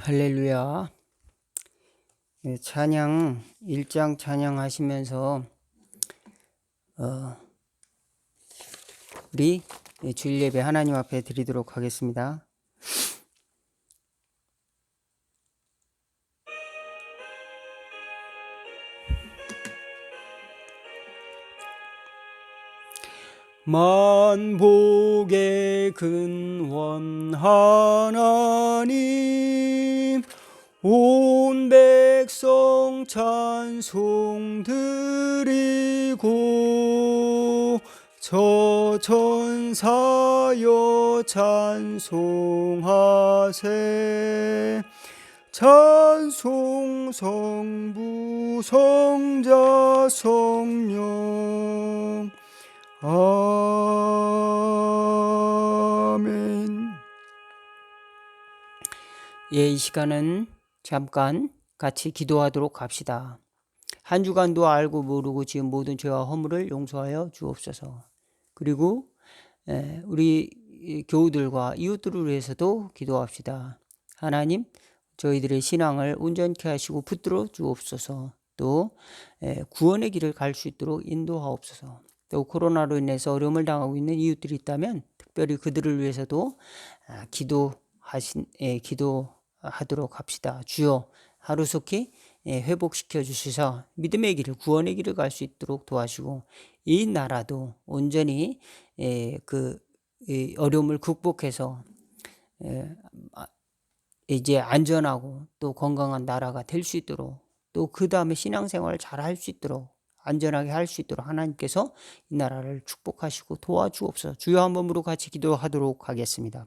할렐루야. 찬양 1장 찬양하시면서 우리 주일 예배 하나님 앞에 드리도록 하겠습니다. 만복의 근원 하나님, 온 백성 찬송 드리고 저 천사여 찬송하세. 찬송 성부 성자 성령 아멘. 이 시간은 잠깐 같이 기도하도록 합시다. 한 주간도 알고 모르고 지은 모든 죄와 허물을 용서하여 주옵소서. 그리고 우리 교우들과 이웃들을 위해서도 기도합시다. 하나님, 저희들의 신앙을 온전케 하시고 붙들어 주옵소서. 또 구원의 길을 갈 수 있도록 인도하옵소서. 또 코로나로 인해서 어려움을 당하고 있는 이웃들이 있다면 특별히 그들을 위해서도 기도하도록 합시다. 주여, 하루속히 회복시켜 주셔서 믿음의 길을, 구원의 길을 갈 수 있도록 도와주시고 이 나라도 온전히 그 어려움을 극복해서 이제 안전하고 또 건강한 나라가 될 수 있도록, 또 그 다음에 신앙생활을 잘 할 수 있도록, 안전하게 할 수 있도록 하나님께서 이 나라를 축복하시고 도와주옵소서. 주여 한 번으로 같이 기도하도록 하겠습니다.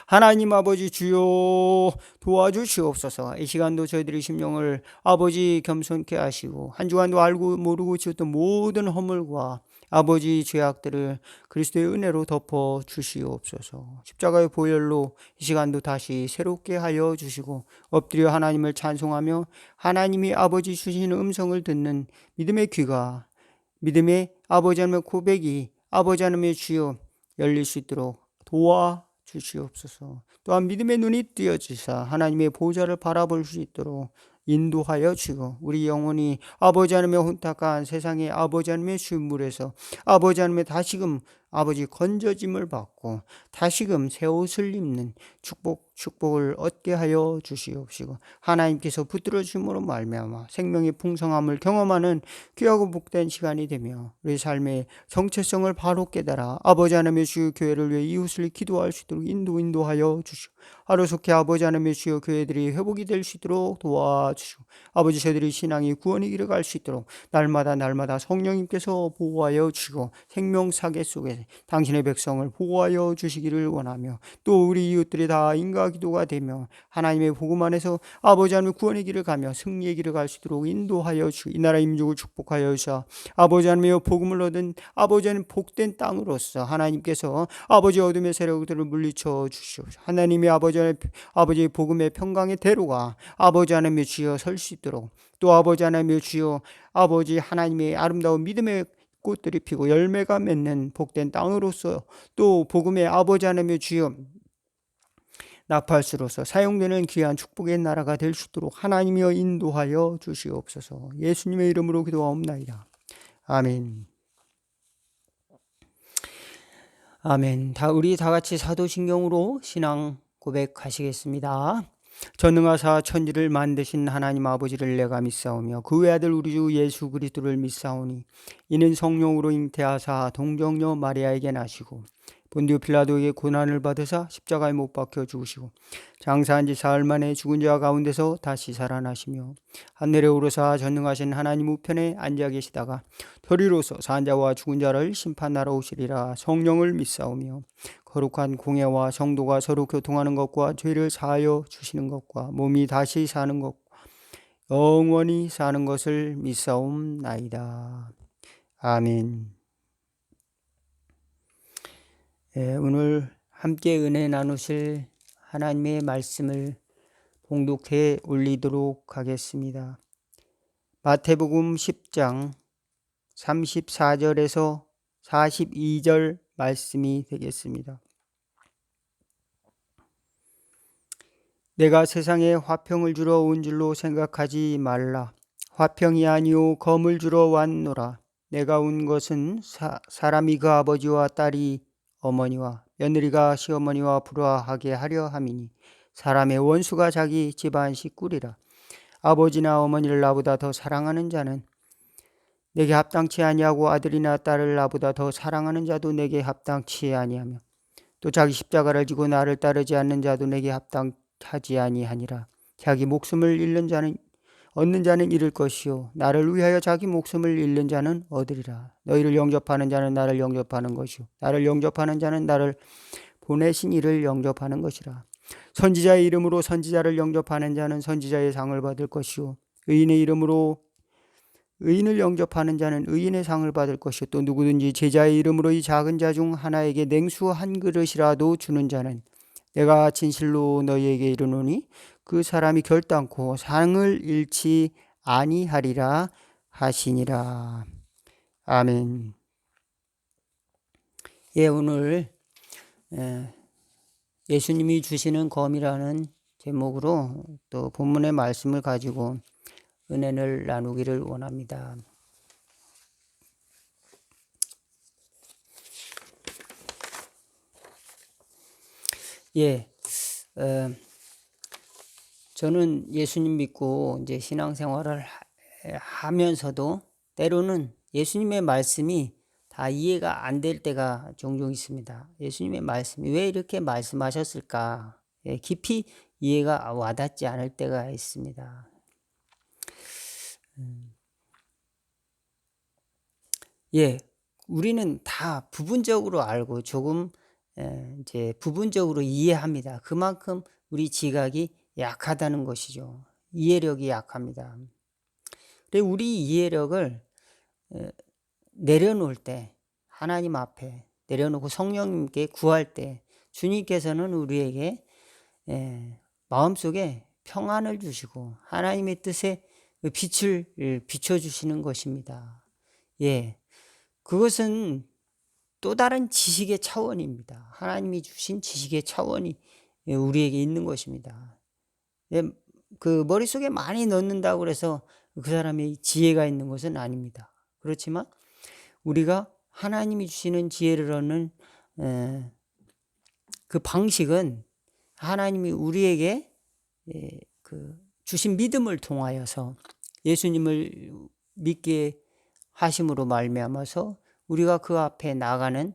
하나님 아버지, 주여 도와주시옵소서. 이 시간도 저희들의 심령을 아버지 겸손케 하시고 한 주간도 알고 모르고 지었던 모든 허물과 아버지 죄악들을 그리스도의 은혜로 덮어 주시옵소서. 십자가의 보혈로 이 시간도 다시 새롭게 하여 주시고 엎드려 하나님을 찬송하며 하나님이 아버지 주시는 음성을 듣는 믿음의 귀가, 믿음의 아버지 하나님의 고백이 아버지 하나님의 주여 열릴 수 있도록 도와주시옵소서. 또한 믿음의 눈이 뜨여지사 하나님의 보좌를 바라볼 수 있도록 인도하여 주고 우리 영혼이 아버지 하나님의 혼탁한 세상의 아버지 하나님의 술물에서 아버지 하나님의 다시금 아버지 건져짐을 받고 다시금 새 옷을 입는 축복을 얻게 하여 주시옵시고 하나님께서 붙들어 주심으로 말미암아 생명의 풍성함을 경험하는 귀하고 복된 시간이 되며 우리 삶의 정체성을 바로 깨달아 아버지 하나님의 주요 교회를 위해 이웃을 기도할 수 있도록 인도하여 주시고 하루속히 아버지 하나님의 주요 교회들이 회복이 될 수 있도록 도와주시고 아버지 저희들이 신앙이 구원의 길을 갈 수 있도록 날마다 성령님께서 보호하여 주시고 생명사계 속에 당신의 백성을 보호하여 주시기를 원하며 또 우리 이웃들이 다 인과 기도가 되며 하나님의 복음 안에서 아버지 하나님의 구원의 길을 가며 승리의 길을 갈 수 있도록 인도하여 주시고 이 나라의 민족을 축복하여 주사 아버지 하나님의 복음을 얻은 아버지 하나님 복된 땅으로서 하나님께서 아버지 어둠의 세력들을 물리쳐 주시옵소서. 하나님의 아버지의 복음의 평강의 대로가 아버지 하나님의 주여 설 수 있도록 또 아버지 하나님의 주여 아버지 하나님의 아름다운 믿음의 꽃들이 피고 열매가 맺는 복된 땅으로서 또 복음의 아버지 하나님의 주여 나팔수로서 사용되는 귀한 축복의 나라가 될 수 있도록 하나님이여 인도하여 주시옵소서. 예수님의 이름으로 기도하옵나이다. 아멘. 아멘. 우리 다 같이 사도신경으로 신앙 고백하시겠습니다. 전능하사 천지를 만드신 하나님 아버지를 내가 믿사오며 그 외아들 우리 주 예수 그리스도를 믿사오니 이는 성령으로 잉태하사 동정녀 마리아에게 나시고 본디오 필라도에게 고난을 받으사 십자가에 못 박혀 죽으시고 장사한 지 사흘 만에 죽은 자 가운데서 다시 살아나시며 하늘에 오르사 전능하신 하나님 우편에 앉아 계시다가 털이로서 산 자와 죽은 자를 심판하러 오시리라. 성령을 믿사오며 거룩한 공예와 성도가 서로 교통하는 것과 죄를 사하여 주시는 것과 몸이 다시 사는 것과 영원히 사는 것을 믿사옵나이다. 아멘. 오늘 함께 은혜 나누실 하나님의 말씀을 봉독해 올리도록 하겠습니다. 마태복음 10장 34절에서 42절 말씀이 되겠습니다. 내가 세상에 화평을 주러 온 줄로 생각하지 말라. 화평이 아니요 검을 주러 왔노라. 내가 온 것은 사람이 그 아버지와 딸이 어머니와 며느리가 시어머니와 불화하게 하려 함이니 사람의 원수가 자기 집안 식구리라. 아버지나 어머니를 나보다 더 사랑하는 자는 내게 합당치 아니하고 아들이나 딸을 나보다 더 사랑하는 자도 내게 합당치 아니하며 또 자기 십자가를 지고 나를 따르지 않는 자도 내게 합당하지 아니하니라. 자기 목숨을 얻는 자는 잃을 것이요 나를 위하여 자기 목숨을 잃는 자는 얻으리라. 너희를 영접하는 자는 나를 영접하는 것이요 나를 영접하는 자는 나를 보내신 이를 영접하는 것이라. 선지자의 이름으로 선지자를 영접하는 자는 선지자의 상을 받을 것이요 의인의 이름으로 의인을 영접하는 자는 의인의 상을 받을 것이요 또 누구든지 제자의 이름으로 이 작은 자 중 하나에게 냉수 한 그릇이라도 주는 자는 내가 진실로 너희에게 이르노니 그 사람이 결단코 상을 잃지 아니하리라 하시니라. 아멘. 예, 오늘 예수님이 주시는 검이라는 제목으로 또 본문의 말씀을 가지고 은혜를 나누기를 원합니다. 예, 저는 예수님 믿고 이제 신앙생활을 하면서도 때로는 예수님의 말씀이 다 이해가 안 될 때가 종종 있습니다. 예수님의 말씀이 왜 이렇게 말씀하셨을까? 예, 깊이 이해가 와닿지 않을 때가 있습니다. 예, 우리는 다 부분적으로 알고 조금 이제 부분적으로 이해합니다. 그만큼 우리 지각이 약하다는 것이죠. 이해력이 약합니다. 그리고 우리 이해력을 내려놓을 때 하나님 앞에 내려놓고 성령님께 구할 때 주님께서는 우리에게 마음속에 평안을 주시고 하나님의 뜻에 빛을 비춰주시는 것입니다. 예, 그것은 또 다른 지식의 차원입니다. 하나님이 주신 지식의 차원이 우리에게 있는 것입니다. 예, 그 머릿속에 많이 넣는다고 해서 그 사람의 지혜가 있는 것은 아닙니다. 그렇지만 우리가 하나님이 주시는 지혜를 얻는 그 방식은 하나님이 우리에게 그 주신 믿음을 통하여서 예수님을 믿게 하심으로 말미암아서 우리가 그 앞에 나가는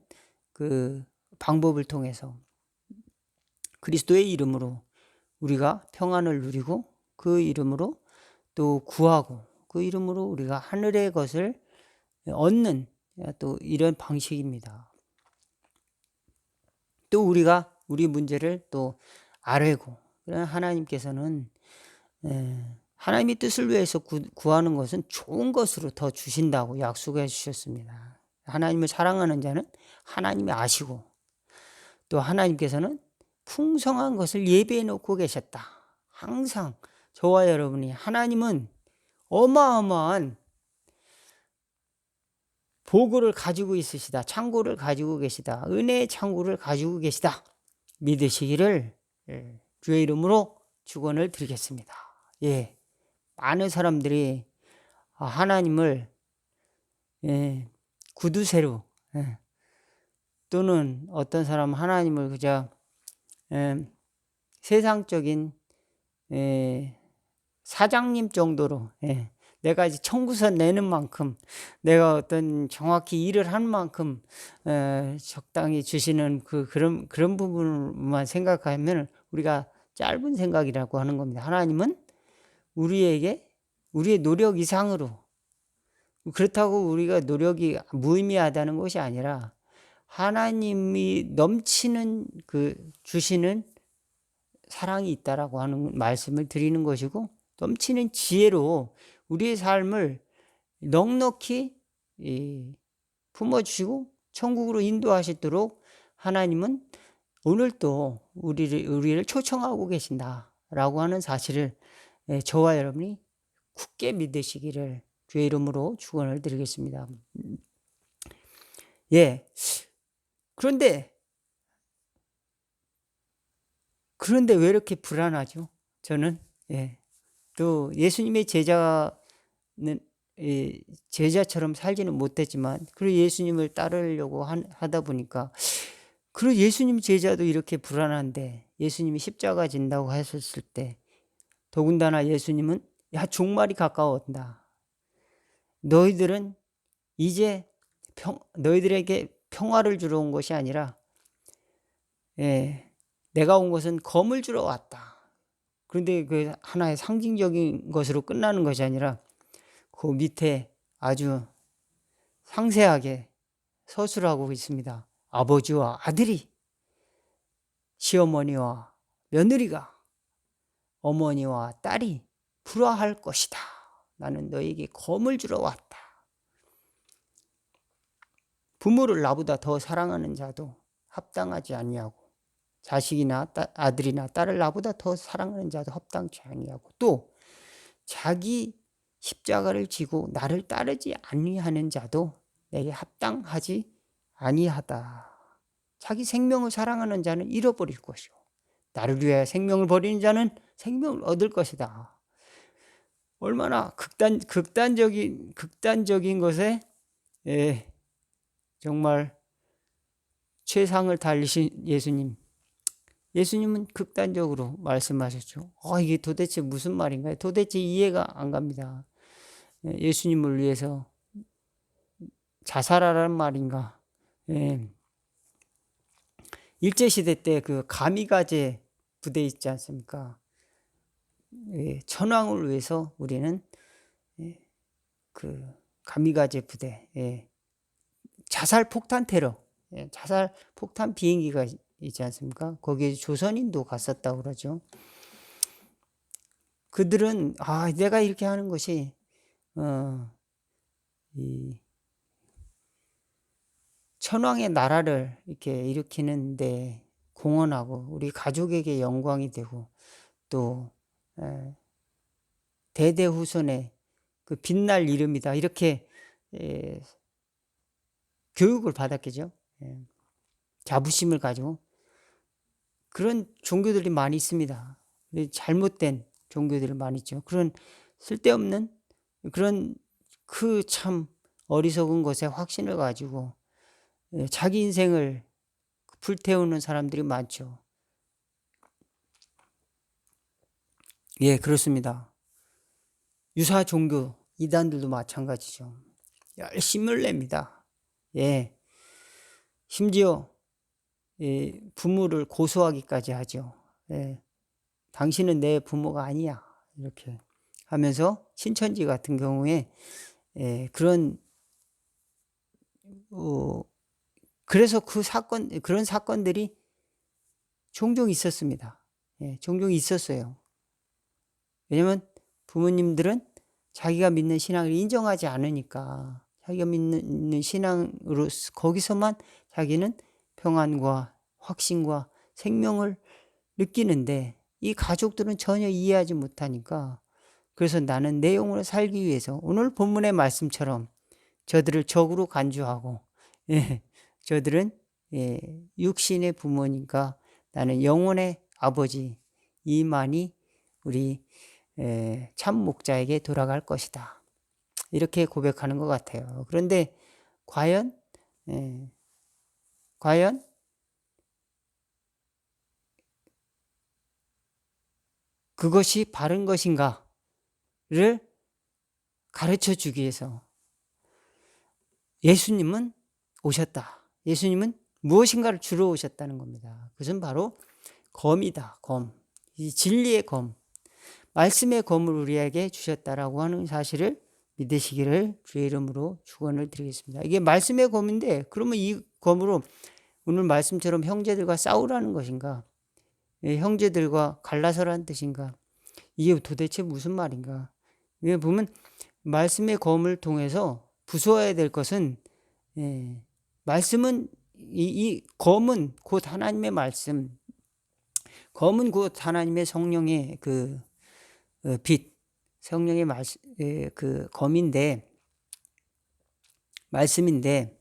그 방법을 통해서 그리스도의 이름으로 우리가 평안을 누리고 그 이름으로 또 구하고 그 이름으로 우리가 하늘의 것을 얻는 또 이런 방식입니다. 또 우리가 우리 문제를 또 아뢰고 하나님께서는 하나님의 뜻을 위해서 구하는 것은 좋은 것으로 더 주신다고 약속해 주셨습니다. 하나님을 사랑하는 자는 하나님이 아시고 또 하나님께서는 풍성한 것을 예비해 놓고 계셨다. 항상 저와 여러분이 하나님은 어마어마한 보고를 가지고 있으시다. 창고를 가지고 계시다. 은혜의 창고를 가지고 계시다. 믿으시기를 주의 이름으로 축원을 드리겠습니다. 예, 많은 사람들이 하나님을 구두쇠로 또는 어떤 사람은 하나님을 그저 세상적인 사장님 정도로 내가 이제 청구서 내는 만큼 내가 어떤 정확히 일을 한 만큼 적당히 주시는 그런 부분만 생각하면 우리가 짧은 생각이라고 하는 겁니다. 하나님은 우리에게 우리의 노력 이상으로 그렇다고 우리가 노력이 무의미하다는 것이 아니라 하나님이 넘치는 그 주시는 사랑이 있다라고 하는 말씀을 드리는 것이고 넘치는 지혜로 우리의 삶을 넉넉히 품어주시고 천국으로 인도하시도록 하나님은 오늘도 우리를 초청하고 계신다라고 하는 사실을 저와 여러분이 굳게 믿으시기를 주의 이름으로 축원을 드리겠습니다. 예. 그런데 왜 이렇게 불안하죠? 저는 또 예수님의 제자는 제자처럼 살지는 못했지만 그리고 예수님을 따르려고 하다 보니까 그리고 예수님 제자도 이렇게 불안한데 예수님이 십자가 진다고 하셨을 때 더군다나 예수님은 야 종말이 가까웠다. 너희들은 이제 너희들에게 평화를 주러 온 것이 아니라 내가 온 것은 검을 주러 왔다. 그런데 그 하나의 상징적인 것으로 끝나는 것이 아니라 그 밑에 아주 상세하게 서술하고 있습니다. 아버지와 아들이, 시어머니와 며느리가, 어머니와 딸이 불화할 것이다. 나는 너에게 검을 주러 왔다. 부모를 나보다 더 사랑하는 자도 합당하지 아니하고 자식이나 아들이나 딸을 나보다 더 사랑하는 자도 합당치 아니하고 또 자기 십자가를 지고 나를 따르지 아니하는 자도 내게 합당하지 아니하다. 자기 생명을 사랑하는 자는 잃어버릴 것이요 나를 위하여 생명을 버리는 자는 생명을 얻을 것이다. 얼마나 극단적인 것에 정말 최상을 달리신 예수님은 극단적으로 말씀하셨죠. 이게 도대체 무슨 말인가요? 도대체 이해가 안 갑니다. 예수님을 위해서 자살하라는 말인가? 일제시대 때 그 가미가제 부대 있지 않습니까? 천황을 위해서 우리는 그 가미가제 부대, 자살 폭탄 테러, 자살 폭탄 비행기가 있지 않습니까? 거기에 조선인도 갔었다고 그러죠. 그들은 내가 이렇게 하는 것이 이 천황의 나라를 이렇게 일으키는데 공헌하고 우리 가족에게 영광이 되고 또 대대후손의 그 빛날 이름이다 이렇게 교육을 받았겠죠. 자부심을 가지고 그런 종교들이 많이 있습니다. 잘못된 종교들이 많이 있죠. 그런 쓸데없는 그런 그 참 어리석은 것에 확신을 가지고 자기 인생을 불태우는 사람들이 많죠. 그렇습니다. 유사 종교 이단들도 마찬가지죠. 열심을 냅니다. 심지어 부모를 고소하기까지 하죠. 당신은 내 부모가 아니야. 이렇게 하면서 신천지 같은 경우에 그런 그래서 그런 사건들이 종종 있었습니다. 종종 있었어요. 왜냐면 부모님들은 자기가 믿는 신앙을 인정하지 않으니까 자기가 믿는 신앙으로 거기서만 자기는 평안과 확신과 생명을 느끼는데 이 가족들은 전혀 이해하지 못하니까 그래서 나는 내 영혼을 살기 위해서 오늘 본문의 말씀처럼 저들을 적으로 간주하고 저들은 육신의 부모니까 나는 영혼의 아버지 이만이 우리 참 목자에게 돌아갈 것이다. 이렇게 고백하는 것 같아요. 그런데 과연 그것이 바른 것인가를 가르쳐 주기 위해서 예수님은 오셨다. 예수님은 무엇인가를 주러 오셨다는 겁니다. 그것은 바로 검이다. 검. 이 진리의 검. 말씀의 검을 우리에게 주셨다라고 하는 사실을 믿으시기를 주의 이름으로 축원을 드리겠습니다. 이게 말씀의 검인데 그러면 이 검으로 오늘 말씀처럼 형제들과 싸우라는 것인가? 형제들과 갈라서라는 뜻인가? 이게 도대체 무슨 말인가? 이게 보면 말씀의 검을 통해서 부수어야 될 것은 말씀은 이 검은 곧 하나님의 말씀, 검은 곧 하나님의 성령의 그 빛, 성령의 그 검인데 말씀인데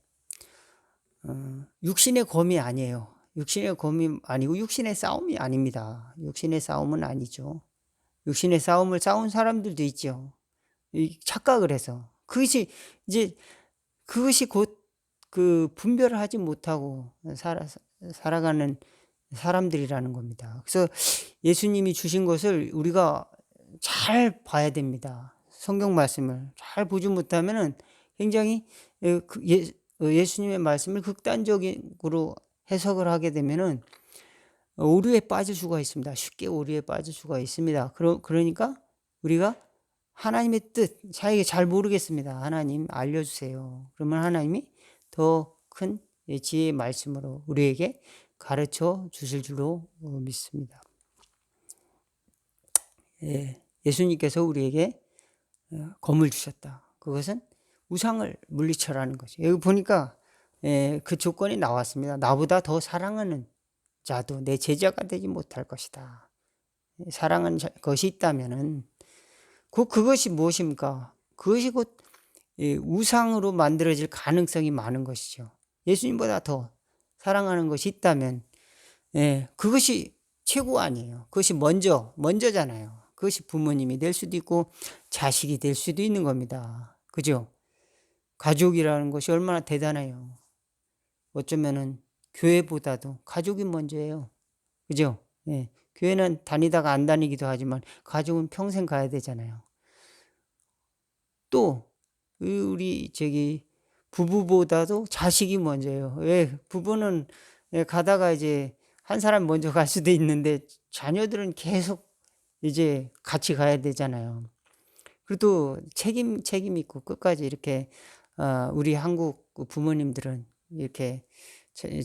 육신의 검이 아니에요. 육신의 검이 아니고 육신의 싸움이 아닙니다. 육신의 싸움은 아니죠. 육신의 싸움을 싸운 사람들도 있죠. 착각을 해서. 이제 그것이 곧 그 분별을 하지 못하고 살아가는 사람들이라는 겁니다. 그래서 예수님이 주신 것을 우리가 잘 봐야 됩니다. 성경 말씀을 잘 보지 못하면은 굉장히 예수님의 말씀을 극단적으로 해석을 하게 되면은 오류에 빠질 수가 있습니다. 쉽게 오류에 빠질 수가 있습니다. 그러니까 우리가 하나님의 뜻, 자기가 잘 모르겠습니다. 하나님 알려주세요. 그러면 하나님이 더 큰 지혜의 말씀으로 우리에게 가르쳐 주실 줄로 믿습니다. 예수님께서 우리에게 검을 주셨다. 그것은 우상을 물리쳐라는 거죠. 여기 보니까 그 조건이 나왔습니다. 나보다 더 사랑하는 자도 내 제자가 되지 못할 것이다. 사랑하는 것이 있다면은 그것이 무엇입니까? 그것이 곧 우상으로 만들어질 가능성이 많은 것이죠. 예수님보다 더 사랑하는 것이 있다면 그것이 최고 아니에요. 그것이 먼저잖아요. 그것이 부모님이 될 수도 있고 자식이 될 수도 있는 겁니다. 그죠? 가족이라는 것이 얼마나 대단해요. 어쩌면은 교회보다도 가족이 먼저예요. 그죠? 교회는 다니다가 안 다니기도 하지만 가족은 평생 가야 되잖아요. 또 우리 부부보다도 자식이 먼저예요. 왜? 부부는 가다가 이제 한 사람 먼저 갈 수도 있는데 자녀들은 계속 이제 같이 가야 되잖아요. 그래도 책임 있고 끝까지 이렇게 우리 한국 부모님들은 이렇게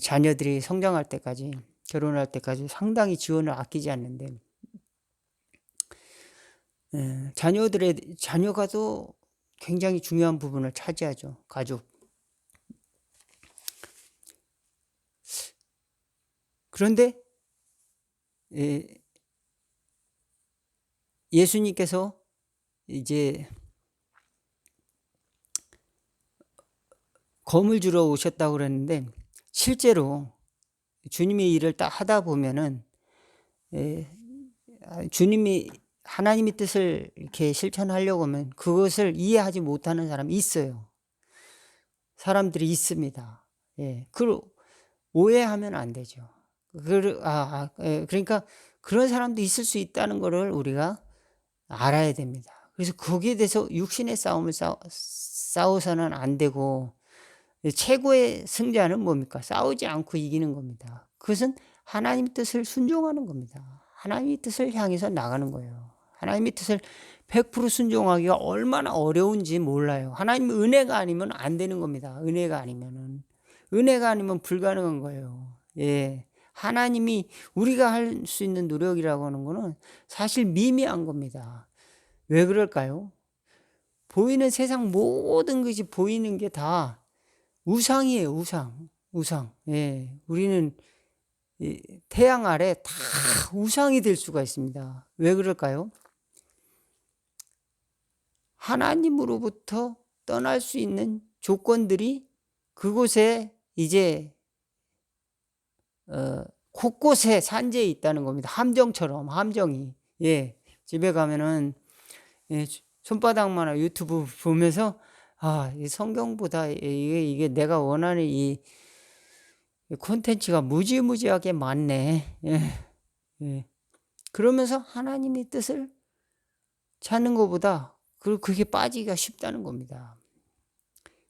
자녀들이 성장할 때까지, 결혼할 때까지 상당히 지원을 아끼지 않는데 자녀가 또 굉장히 중요한 부분을 차지하죠. 가족. 그런데 예수님께서 이제 검을 주러 오셨다고 그랬는데 실제로 주님의 일을 딱 하다 보면은 주님이 하나님의 뜻을 이렇게 실천하려고 하면 그것을 이해하지 못하는 사람이 있어요. 사람들이 있습니다. 그걸 오해하면 안 되죠. 그러니까 그런 사람도 있을 수 있다는 것을 우리가 알아야 됩니다. 그래서 거기에 대해서 육신의 싸움을 싸워서는 안 되고 최고의 승자는 뭡니까? 싸우지 않고 이기는 겁니다. 그것은 하나님의 뜻을 순종하는 겁니다. 하나님의 뜻을 향해서 나가는 거예요. 하나님의 뜻을 100% 순종하기가 얼마나 어려운지 몰라요. 하나님 은혜가 아니면 안 되는 겁니다. 은혜가 아니면 불가능한 거예요. 하나님이 우리가 할 수 있는 노력이라고 하는 거는 사실 미미한 겁니다. 왜 그럴까요? 보이는 세상 모든 것이 보이는 게 다 우상이에요. 우상. 우리는 태양 아래 다 우상이 될 수가 있습니다. 왜 그럴까요? 하나님으로부터 떠날 수 있는 조건들이 그곳에 이제 곳곳에 산재해 있다는 겁니다. 함정이. 집에 가면은 손바닥만한 유튜브 보면서 이 성경보다 이게 내가 원하는 이 콘텐츠가 무지무지하게 많네. 그러면서 하나님의 뜻을 찾는 것보다 그게 빠지기가 쉽다는 겁니다.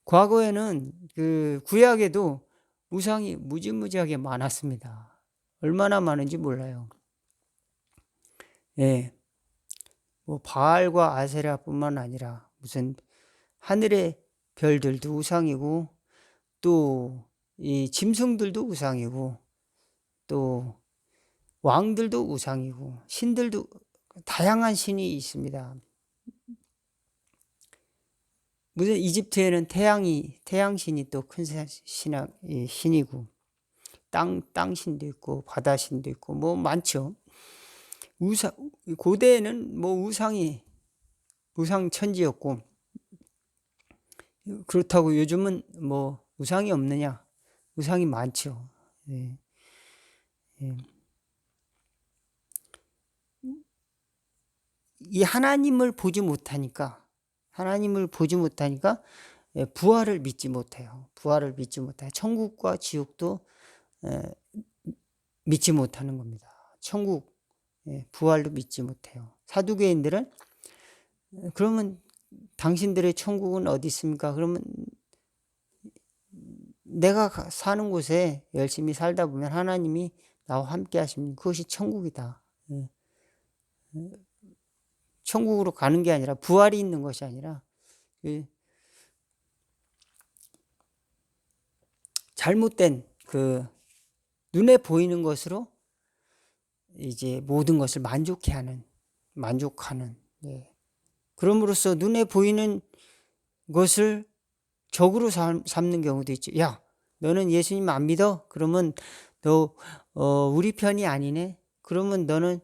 과거에는 그 구약에도 우상이 무지무지하게 많았습니다. 얼마나 많은지 몰라요. 뭐 바알과 아세라뿐만 아니라 무슨 하늘의 별들도 우상이고 또 이 짐승들도 우상이고 또 왕들도 우상이고 신들도 다양한 신이 있습니다. 무슨 이집트에는 태양신이 또 큰 신이고 땅신도 있고 바다신도 있고 뭐 많죠. 고대에는 뭐 우상천지였고 그렇다고 요즘은 뭐 우상이 없느냐? 우상이 많죠. 이 하나님을 보지 못하니까 부활을 믿지 못해요. 부활을 믿지 못해요. 천국과 지옥도 믿지 못하는 겁니다. 천국, 부활도 믿지 못해요. 사두개인들은 그러면 당신들의 천국은 어디 있습니까? 그러면 내가 사는 곳에 열심히 살다 보면 하나님이 나와 함께 하시면 그것이 천국이다. 천국으로 가는 게 아니라 부활이 있는 것이 아니라 잘못된 눈에 보이는 것으로 이제 모든 것을 만족하는 그럼으로써 눈에 보이는 것을 적으로 삼는 경우도 있죠. 야, 너는 예수님 안 믿어? 그러면 너 우리 편이 아니네. 그러면 너는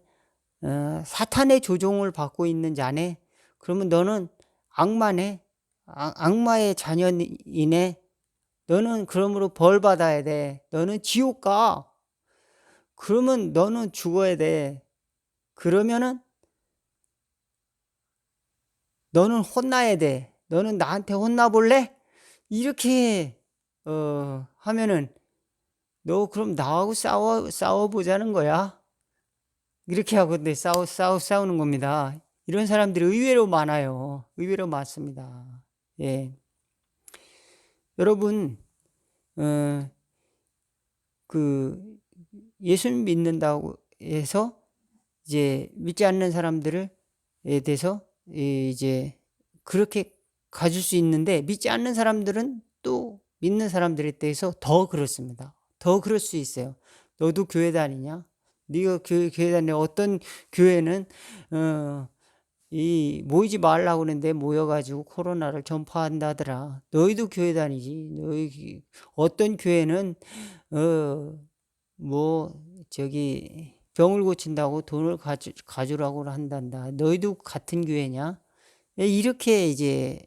사탄의 조종을 받고 있는 자네. 그러면 너는 악마네. 악마의 자녀이네. 너는 그러므로 벌 받아야 돼. 너는 지옥 가. 그러면 너는 죽어야 돼. 그러면은 너는 혼나야 돼. 너는 나한테 혼나볼래? 이렇게 하면은 너 그럼 나하고 싸워보자는 거야. 이렇게 하고 근데 싸우는 겁니다. 이런 사람들이 의외로 많아요. 의외로 많습니다. 예. 여러분, 예수님 믿는다고 해서 이제 믿지 않는 사람들에 대해서 이제 그렇게 가질 수 있는데 믿지 않는 사람들은 또 믿는 사람들에 대해서 더 그렇습니다. 더 그럴 수 있어요. 너도 교회 다니냐? 네가 교회 다니냐? 어떤 교회는 이 모이지 말라고 그러는데 모여가지고 코로나를 전파한다더라. 너희도 교회 다니지. 너희 어떤 교회는 저기 병을 고친다고 돈을 가져라고 한단다. 너희도 같은 교회냐? 이렇게 이제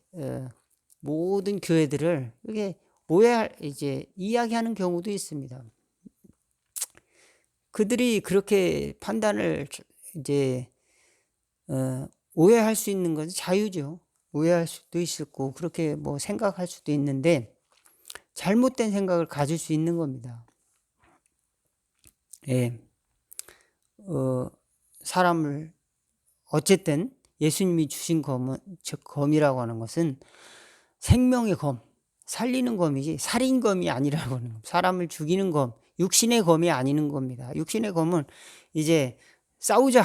모든 교회들을 이렇게 이제 이야기하는 경우도 있습니다. 그들이 그렇게 판단을 이제 오해할 수 있는 것은 자유죠. 오해할 수도 있고 그렇게 생각할 수도 있는데 잘못된 생각을 가질 수 있는 겁니다. 예. 사람을 어쨌든 예수님이 주신 검은 즉 검이라고 하는 것은 생명의 검, 살리는 검이지 살인검이 아니라고 하는 겁니다. 사람을 죽이는 검, 육신의 검이 아니는 겁니다. 육신의 검은 이제 싸우자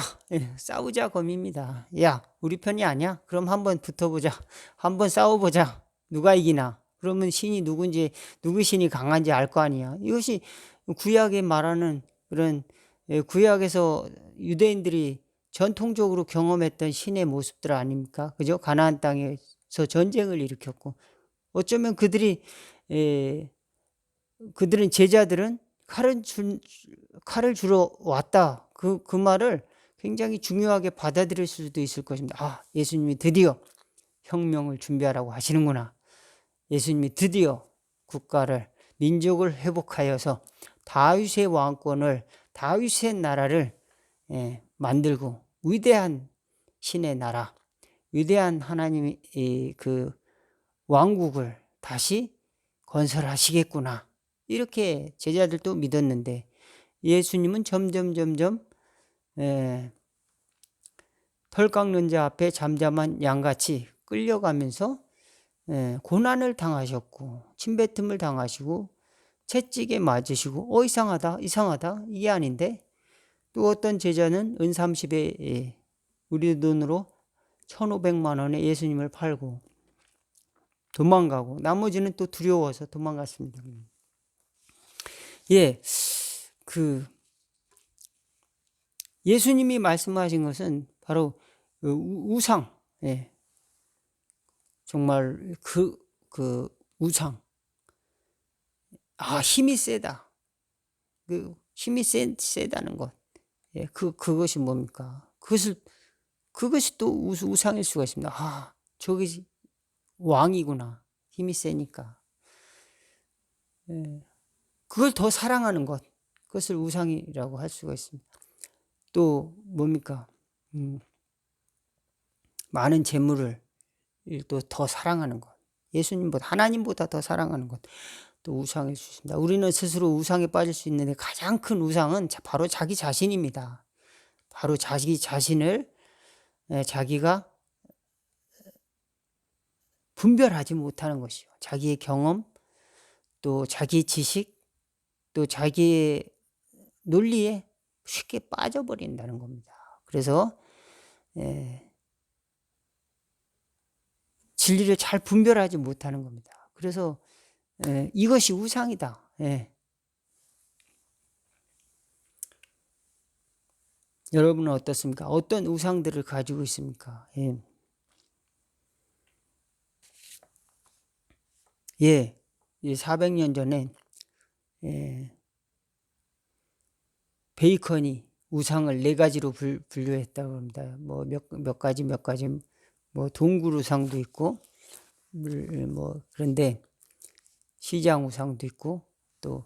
검입니다. 야, 우리 편이 아니야? 그럼 한번 붙어보자. 한번 싸워보자. 누가 이기나? 그러면 신이 누구 신이 강한지 알 거 아니야. 이것이 구약에 말하는 그런 구약에서 유대인들이 전통적으로 경험했던 신의 모습들 아닙니까? 그죠? 가나안 땅에서 전쟁을 일으켰고 어쩌면 그들은 제자들은 칼을 주러 왔다. 그 말을 굉장히 중요하게 받아들일 수도 있을 것입니다. 아, 예수님이 드디어 혁명을 준비하라고 하시는구나. 예수님이 드디어 민족을 회복하여서 다윗의 왕권을, 다윗의 나라를 만들고 위대한 신의 나라, 위대한 하나님의 왕국을 다시 건설하시겠구나. 이렇게 제자들도 믿었는데 예수님은 점점 털 깎는 자 앞에 잠잠한 양같이 끌려가면서 고난을 당하셨고 침뱉음을 당하시고 채찍에 맞으시고 이상하다 이게 아닌데 또 어떤 제자는 은 30에 우리 돈으로 1,500만 원에 예수님을 팔고 도망가고 나머지는 또 두려워서 도망갔습니다. 예, 예수님이 말씀하신 것은 바로 우상, 정말 우상, 힘이 세다. 힘이 세다는 것. 그것이 뭡니까? 그것이 또 우상일 수가 있습니다. 저기 왕이구나. 힘이 세니까. 그걸 더 사랑하는 것. 그것을 우상이라고 할 수가 있습니다. 또 뭡니까? 많은 재물을 또 더 사랑하는 것, 예수님보다 하나님보다 더 사랑하는 것, 또 우상을 주십니다. 우리는 스스로 우상에 빠질 수 있는데 가장 큰 우상은 바로 자기 자신입니다. 바로 자기 자신을 자기가 분별하지 못하는 것이요. 자기의 경험, 또 자기의 지식, 또 자기의 논리에 쉽게 빠져버린다는 겁니다. 그래서 진리를 잘 분별하지 못하는 겁니다. 그래서 이것이 우상이다. 여러분은 어떻습니까? 어떤 우상들을 가지고 있습니까? 예, 400년 전에 베이컨이 우상을 4가지로 분류했다고 합니다. 뭐 몇 가지 뭐 동굴 우상도 있고 뭐 그런데 시장 우상도 있고 또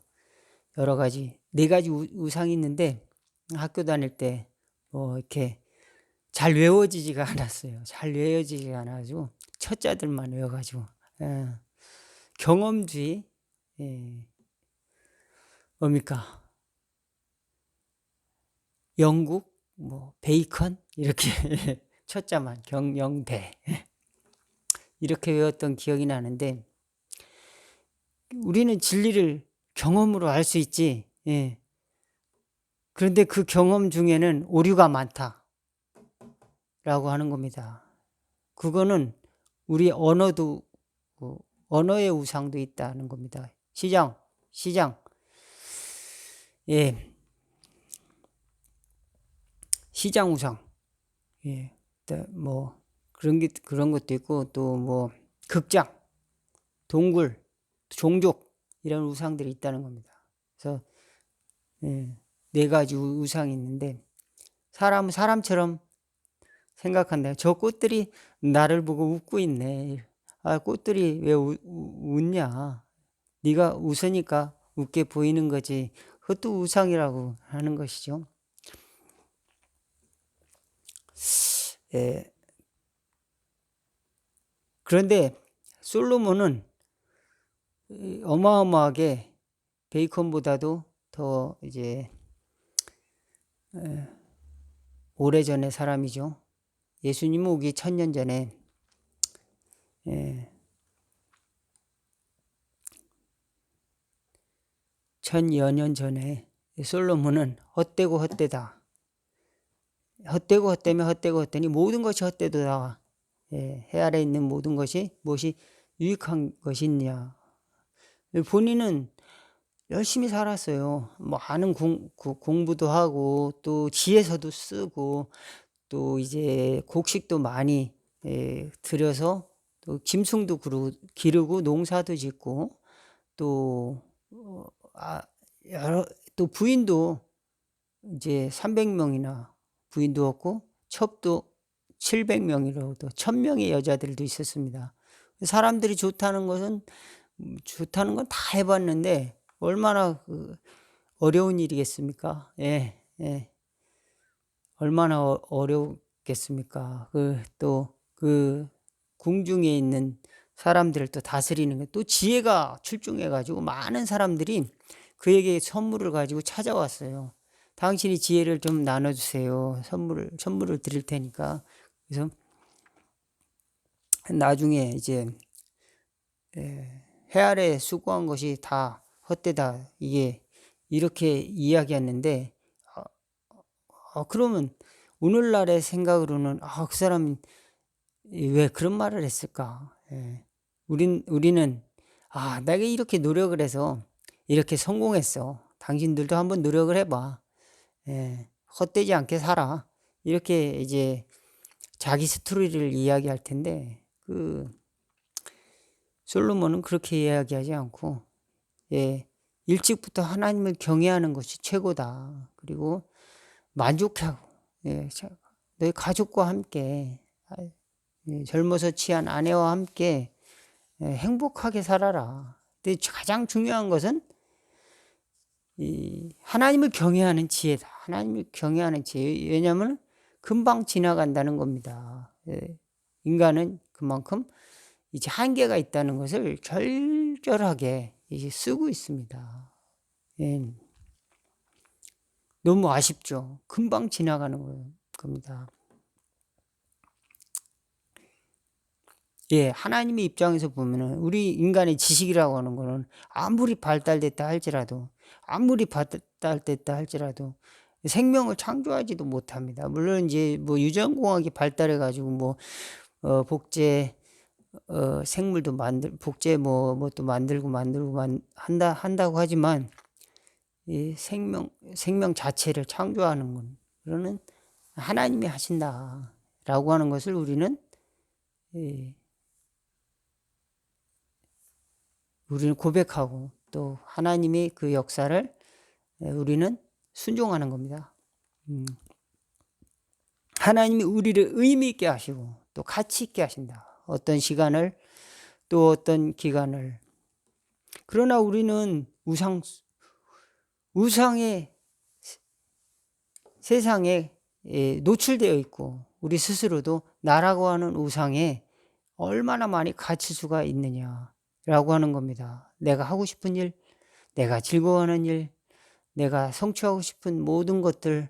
여러 가지 4가지 우상이 있는데 학교 다닐 때 뭐 이렇게 잘 외워지지가 않았어요. 잘 외워지지가 않아가지고 첫자들만 외워가지고 경험주의 뭡니까? 영국 뭐 베이컨 이렇게 첫자만 경영대 이렇게 외웠던 기억이 나는데 우리는 진리를 경험으로 알 수 있지. 그런데 그 경험 중에는 오류가 많다라고 하는 겁니다. 그거는 우리 언어도 언어의 우상도 있다는 겁니다. 시장 시장 우상 뭐 그런 것도 있고 또 뭐 극장, 동굴, 종족 이런 우상들이 있다는 겁니다. 그래서 4가지 우상이 있는데 사람은 사람처럼 생각한다. 저 꽃들이 나를 보고 웃고 있네. 아, 꽃들이 왜 웃냐? 네가 웃으니까 웃게 보이는 거지. 그것도 우상이라고 하는 것이죠. 그런데 솔로몬은 어마어마하게 베이컨보다도 더 이제 오래전의 사람이죠. 예수님 오기 1000년 전에 1000여 년 전에 솔로몬은 헛되고 헛되다. 헛되고 헛되면 헛되고 헛되니 모든 것이 헛되도다. 해 아래 있는 모든 것이 무엇이 유익한 것이냐. 본인은 열심히 살았어요. 뭐 많은 공부도 하고 또 지혜서도 쓰고 또 이제 곡식도 많이 들여서 또 짐승도 기르고 농사도 짓고 또 또 부인도 이제 300명이나 부인도 없고 첩도 700명이라고 또 1000명의 여자들도 있었습니다. 사람들이 좋다는 건 다 해봤는데 얼마나 어려운 일이겠습니까? 얼마나 어렵겠습니까? 또 그 궁중에 있는 사람들을 또 다스리는 게 또 지혜가 출중해가지고 많은 사람들이 그에게 선물을 가지고 찾아왔어요. 당신이 지혜를 좀 나눠주세요. 선물을 드릴 테니까. 그래서 나중에 이제 해 아래 수고한 것이 다 헛되다. 이게 이렇게 이야기했는데 그러면 오늘날의 생각으로는 그 사람은 왜 그런 말을 했을까? 우리는 내가 이렇게 노력을 해서 이렇게 성공했어. 당신들도 한번 노력을 해봐. 헛되지 않게 살아. 이렇게 이제 자기 스토리를 이야기할 텐데 솔로몬은 그렇게 이야기하지 않고 일찍부터 하나님을 경외하는 것이 최고다. 그리고 만족하고 너희 가족과 함께 젊어서 취한 아내와 함께 행복하게 살아라. 근데 가장 중요한 것은 하나님을 경외하는 지혜다. 하나님을 경외하는 지혜. 왜냐하면 금방 지나간다는 겁니다. 인간은 그만큼 이제 한계가 있다는 것을 절절하게 이제 쓰고 있습니다. 예. 너무 아쉽죠. 금방 지나가는 겁니다. 예, 하나님의 입장에서 보면은 우리 인간의 지식이라고 하는 거는 아무리 발달됐다 할지라도 생명을 창조하지도 못합니다. 물론 이제 뭐 유전공학이 발달해 가지고 뭐 복제 생물도 복제 또 만들고 한다고 하지만 이 생명 자체를 창조하는 건 그거는 하나님이 하신다라고 하는 것을 우리는 고백하고 또 하나님의 그 역사를 우리는 순종하는 겁니다. 하나님이 우리를 의미 있게 하시고 또 가치 있게 하신다. 어떤 시간을 또 어떤 기간을. 그러나 우리는 우상의 세상에 노출되어 있고 우리 스스로도 나라고 하는 우상에 얼마나 많이 갇힐 수가 있느냐라고 하는 겁니다. 내가 하고 싶은 일, 내가 즐거워하는 일, 내가 성취하고 싶은 모든 것들이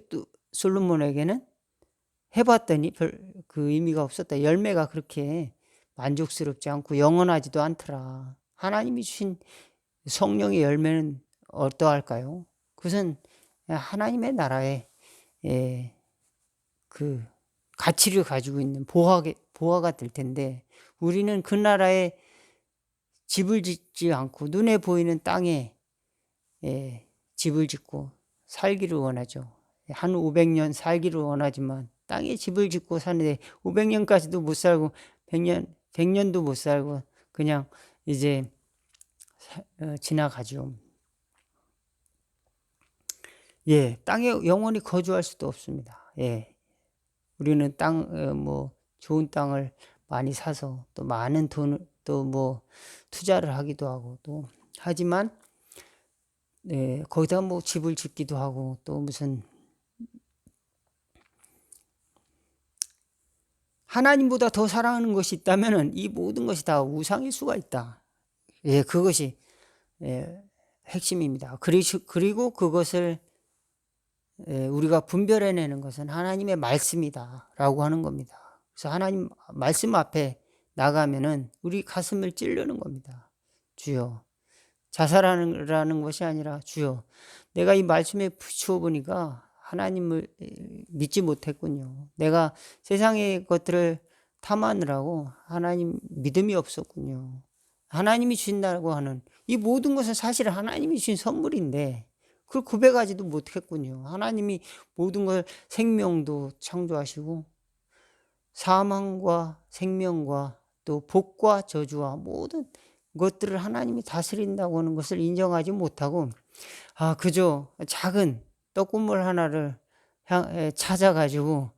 또 솔로몬에게는 해봤더니 별 그 의미가 없었다. 열매가 그렇게 만족스럽지 않고 영원하지도 않더라. 하나님이 주신 성령의 열매는 어떠할까요? 그것은 하나님의 나라의 그 가치를 가지고 있는 보화가 될 텐데 우리는 그 나라에 집을 짓지 않고 눈에 보이는 땅에 집을 짓고 살기를 원하죠. 한 500년 살기를 원하지만 땅에 집을 짓고 사는데 500년까지도 못 살고 100년도 못 살고 그냥 이제 지나가죠. 예, 땅에 영원히 거주할 수도 없습니다. 예, 우리는 좋은 땅을 많이 사서 또 많은 돈을 또 뭐 투자를 하기도 하고 또 하지만 거기다 뭐 집을 짓기도 하고 또 무슨 하나님보다 더 사랑하는 것이 있다면은 이 모든 것이 다 우상일 수가 있다. 예, 그것이 핵심입니다. 그리고 그것을 우리가 분별해내는 것은 하나님의 말씀이다라고 하는 겁니다. 그래서 하나님 말씀 앞에 나가면은 우리 가슴을 찌르는 겁니다. 주여, 자살하는 것이 아니라 주여, 내가 이 말씀에 비추어 보니까 하나님을 믿지 못했군요. 내가 세상의 것들을 탐하느라고 하나님 믿음이 없었군요. 하나님이 주신다고 하는 이 모든 것은 사실 하나님이 주신 선물인데 그걸 고백하지도 못했군요. 하나님이 모든 걸 생명도 창조하시고 사망과 생명과 또 복과 저주와 모든 것들을 하나님이 다스린다고 하는 것을 인정하지 못하고 그저 작은 떡국물 하나를 찾아가지고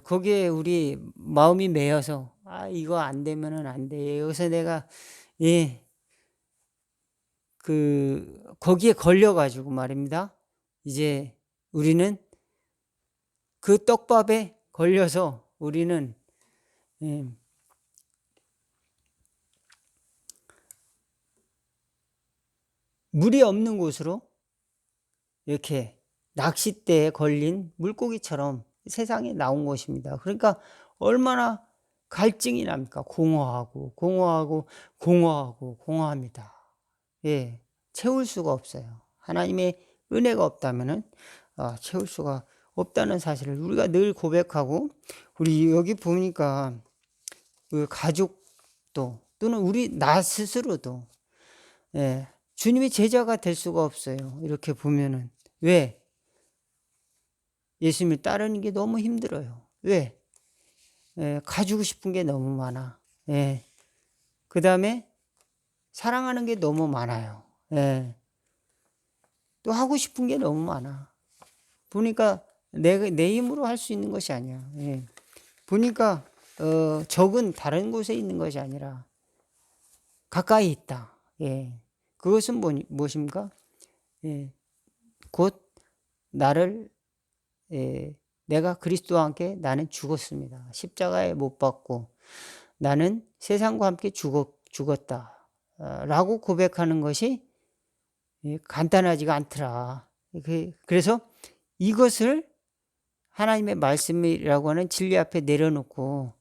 거기에 우리 마음이 매여서 이거 안 되면은 안 돼. 여기서 내가 거기에 걸려가지고 말입니다. 이제 우리는 그 떡밥에 걸려서 우리는 물이 없는 곳으로 이렇게 낚싯대에 걸린 물고기처럼 세상에 나온 것입니다. 그러니까 얼마나 갈증이 납니까? 공허합니다. 예, 채울 수가 없어요. 하나님의 은혜가 없다면은 채울 수가 없다는 사실을 우리가 늘 고백하고 우리 여기 보니까 그 가족도 또는 나 스스로도 주님의 제자가 될 수가 없어요. 이렇게 보면은 왜? 예수님을 따르는 게 너무 힘들어요. 왜? 가지고 싶은 게 너무 많아. 그 다음에 사랑하는 게 너무 많아요. 또 하고 싶은 게 너무 많아. 보니까 내 힘으로 할 수 있는 것이 아니야. 보니까 적은 다른 곳에 있는 것이 아니라 가까이 있다. 그것은 무엇입니까? 곧 나를 내가 그리스도와 함께 나는 죽었습니다. 십자가에 못 박고 나는 세상과 함께 죽었다. 라고 고백하는 것이 간단하지가 않더라. 그래서 이것을 하나님의 말씀이라고 하는 진리 앞에 내려놓고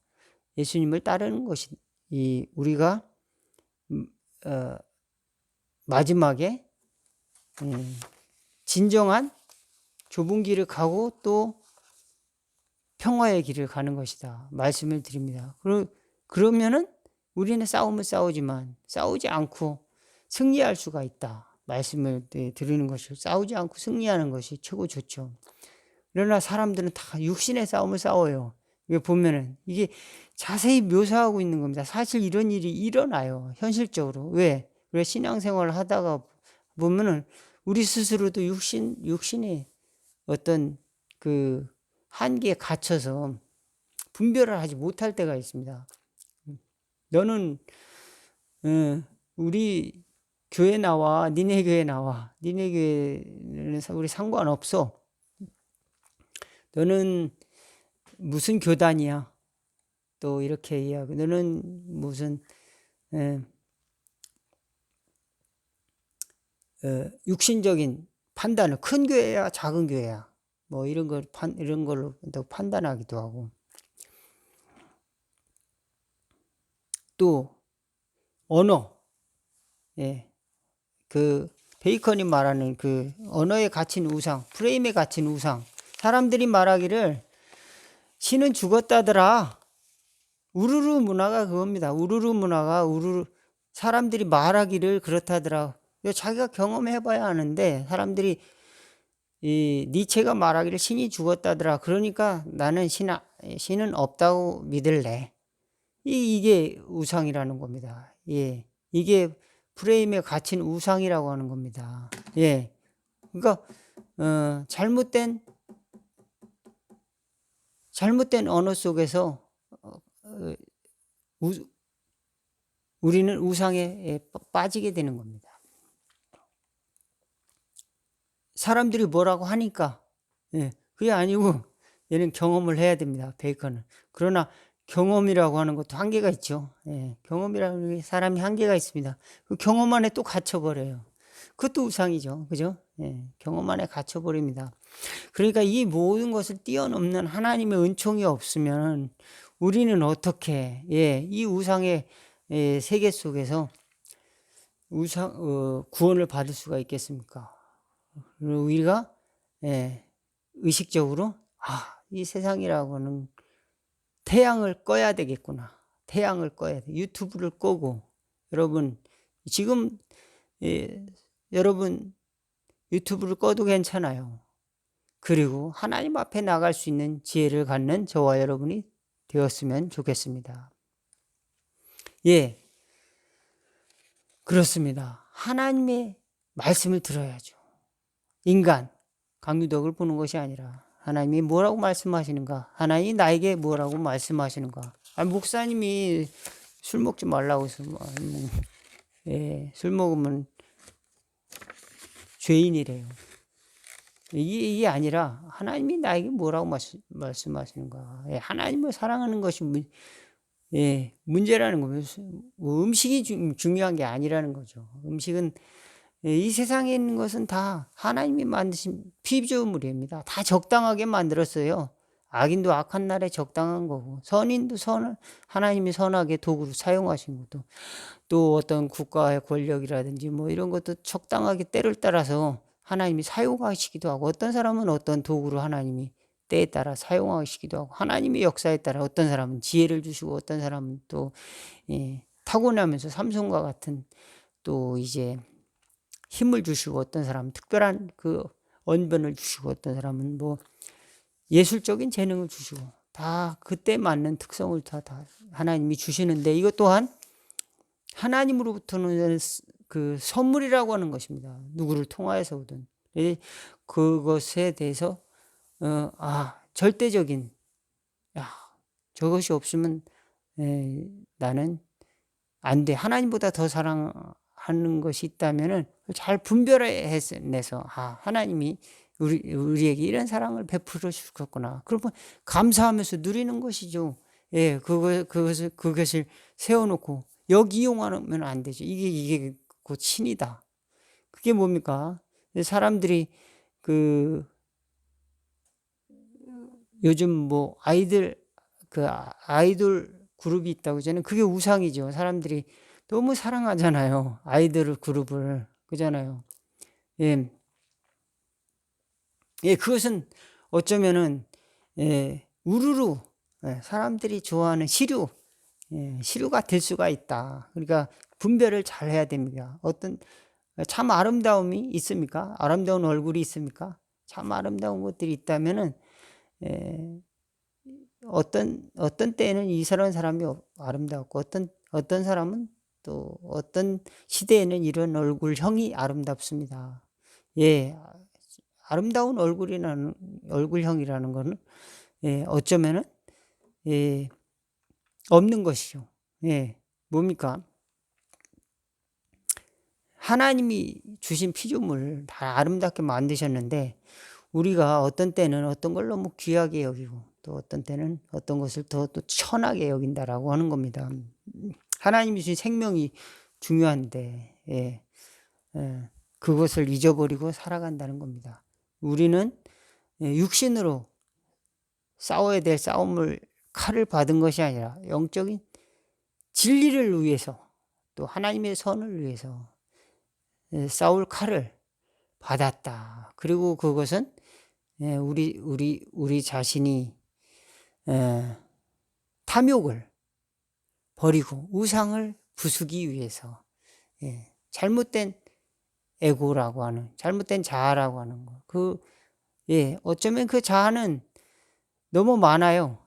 예수님을 따르는 것이 우리가 마지막에 진정한 좁은 길을 가고 또 평화의 길을 가는 것이다. 말씀을 드립니다. 그러면은 우리는 싸움을 싸우지만 싸우지 않고 승리할 수가 있다. 말씀을 들으는 것이 싸우지 않고 승리하는 것이 최고 좋죠. 그러나 사람들은 다 육신의 싸움을 싸워요. 이게 보면은 이게 자세히 묘사하고 있는 겁니다. 사실 이런 일이 일어나요. 현실적으로. 왜 신앙생활을 하다가 보면은 우리 스스로도 육신의 어떤 그 한계에 갇혀서 분별을 하지 못할 때가 있습니다. 너는 우리 교회 나와, 니네 교회 나와. 니네 교회는 우리 상관없어. 너는 무슨 교단이야? 또 이렇게 이야기. 너는 무슨 육신적인 판단을 큰 교회야, 작은 교회야. 뭐 이런 걸로 또 판단하기도 하고. 또 언어. 예. 그 베이컨이 말하는 그 언어에 갇힌 우상, 프레임에 갇힌 우상. 사람들이 말하기를 신은 죽었다더라. 우르르 문화가 그겁니다. 우르르 문화가 사람들이 말하기를 그렇다더라. 자기가 경험해봐야 하는데 사람들이 니체가 말하기를 신이 죽었다더라. 그러니까 나는 신은 없다고 믿을래. 이게 우상이라는 겁니다. 예, 이게 프레임에 갇힌 우상이라고 하는 겁니다. 예, 그러니까 잘못된 언어 속에서 우리는 우상에 빠지게 되는 겁니다. 사람들이 뭐라고 하니까 그게 아니고 얘는 경험을 해야 됩니다. 베이컨은. 그러나 경험이라고 하는 것도 한계가 있죠. 경험이라는 게 사람이 한계가 있습니다. 그 경험 안에 또 갇혀버려요. 그것도 우상이죠. 그죠? 경험 안에 갇혀버립니다. 그러니까 이 모든 것을 뛰어넘는 하나님의 은총이 없으면 우리는 어떻게 이 우상의 세계 속에서 구원을 받을 수가 있겠습니까? 그리고 우리가 의식적으로 이 세상이라고는 태양을 꺼야 되겠구나. 태양을 꺼야 돼. 유튜브를 끄고 여러분 지금 여러분 유튜브를 꺼도 괜찮아요. 그리고 하나님 앞에 나갈 수 있는 지혜를 갖는 저와 여러분이 되었으면 좋겠습니다. 예, 그렇습니다. 하나님의 말씀을 들어야죠. 인간, 강유덕을 보는 것이 아니라 하나님이 뭐라고 말씀하시는가? 하나님이 나에게 뭐라고 말씀하시는가? 목사님이 술 먹지 말라고 해서 술 먹으면 죄인이래요. 이게 아니라 하나님이 나에게 뭐라고 말씀하시는가? 하나님을 사랑하는 것이 문제라는 거예요. 음식이 중요한 게 아니라는 거죠. 음식은 이 세상에 있는 것은 다 하나님이 만드신 피조물입니다. 다 적당하게 만들었어요. 악인도 악한 날에 적당한 거고 선인도 하나님이 선하게 도구로 사용하신 것도 또 어떤 국가의 권력이라든지 뭐 이런 것도 적당하게 때를 따라서 하나님이 사용하시기도 하고 어떤 사람은 어떤 도구로 하나님이 때에 따라 사용하시기도 하고 하나님의 역사에 따라 어떤 사람은 지혜를 주시고 어떤 사람은 또 타고나면서 삼손과 같은 또 이제 힘을 주시고 어떤 사람은 특별한 그 언변을 주시고 어떤 사람은 뭐 예술적인 재능을 주시고 다 그때 맞는 특성을 다 하나님이 주시는데 이것 또한 하나님으로부터는 그 선물이라고 하는 것입니다. 누구를 통하여서 오든 그것에 대해서 절대적인 저것이 없으면 나는 안 돼. 하나님보다 더 사랑하는 것이 있다면은 잘 분별해내서 하나님이 우리에게 이런 사랑을 베풀어 주셨구나. 그러면 감사하면서 누리는 것이죠. 예, 그것을 세워놓고 여기 이용하면 안 되죠. 이게 곧 신이다. 그게 뭡니까? 사람들이 그 요즘 뭐 아이돌 그룹이 있다고 저는 그게 우상이죠. 사람들이 너무 사랑하잖아요. 아이돌 그룹을. 그잖아요. 예. 예, 그것은 어쩌면은 우르르 사람들이 좋아하는 시류가 될 수가 있다. 그러니까 분별을 잘 해야 됩니다. 어떤 참 아름다움이 있습니까? 아름다운 얼굴이 있습니까? 참 아름다운 것들이 있다면은 어떤 때에는 이런 사람이 아름다웠고 어떤 사람은 또 어떤 시대에는 이런 얼굴형이 아름답습니다. 예, 아름다운 얼굴형이라는 거는 어쩌면은 없는 것이죠. 예, 뭡니까? 하나님이 주신 피조물 다 아름답게 만드셨는데 우리가 어떤 때는 어떤 걸 너무 귀하게 여기고 또 어떤 때는 어떤 것을 더 또 천하게 여긴다라고 하는 겁니다. 하나님이 주신 생명이 중요한데 그것을 잊어버리고 살아간다는 겁니다. 우리는 육신으로 싸워야 될 싸움을 칼을 받은 것이 아니라 영적인 진리를 위해서 또 하나님의 선을 위해서 싸울 칼을 받았다. 그리고 그것은 우리 자신이 탐욕을 버리고 우상을 부수기 위해서 잘못된 에고라고 하는 잘못된 자아라고 하는 거. 어쩌면 그 자아는 너무 많아요.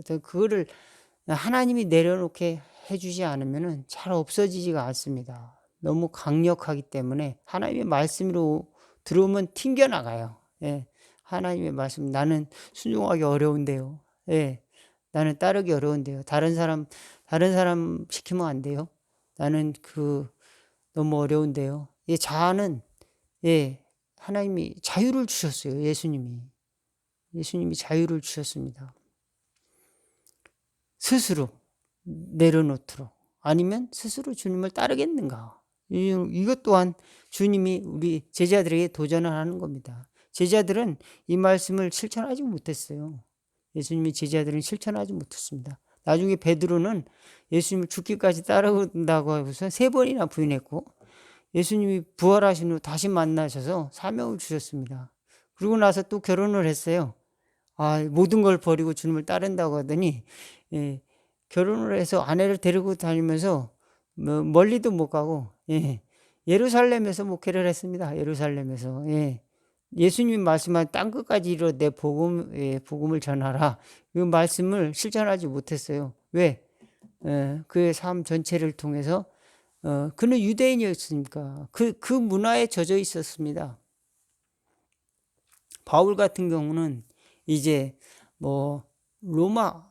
그거를 하나님이 내려놓게 해주지 않으면 잘 없어지지가 않습니다. 너무 강력하기 때문에 하나님의 말씀으로 들어오면 튕겨나가요. 하나님의 말씀 나는 순종하기 어려운데요. 나는 따르기 어려운데요. 다른 사람 시키면 안 돼요. 나는 너무 어려운데요. 자아는 하나님이 자유를 주셨어요. 예수님이 자유를 주셨습니다. 스스로 내려놓도록 아니면 스스로 주님을 따르겠는가. 이것 또한 주님이 우리 제자들에게 도전을 하는 겁니다. 제자들은 이 말씀을 실천하지 못했어요. 예수님이 제자들은 실천하지 못했습니다. 나중에 베드로는 예수님을 죽기까지 따라온다고 해서 3번이나 부인했고 예수님이 부활하신 후 다시 만나셔서 사명을 주셨습니다. 그러고 나서 또 결혼을 했어요. 모든 걸 버리고 주님을 따른다고 하더니 결혼을 해서 아내를 데리고 다니면서 멀리도 못 가고 예루살렘에서 목회를 했습니다. 예루살렘에서 예수님이 말씀한 땅끝까지 이르러 내 복음을 전하라. 이 말씀을 실천하지 못했어요. 왜? 그의 삶 전체를 통해서 그는 유대인이었으니까 그 문화에 젖어 있었습니다. 바울 같은 경우는 이제 뭐 로마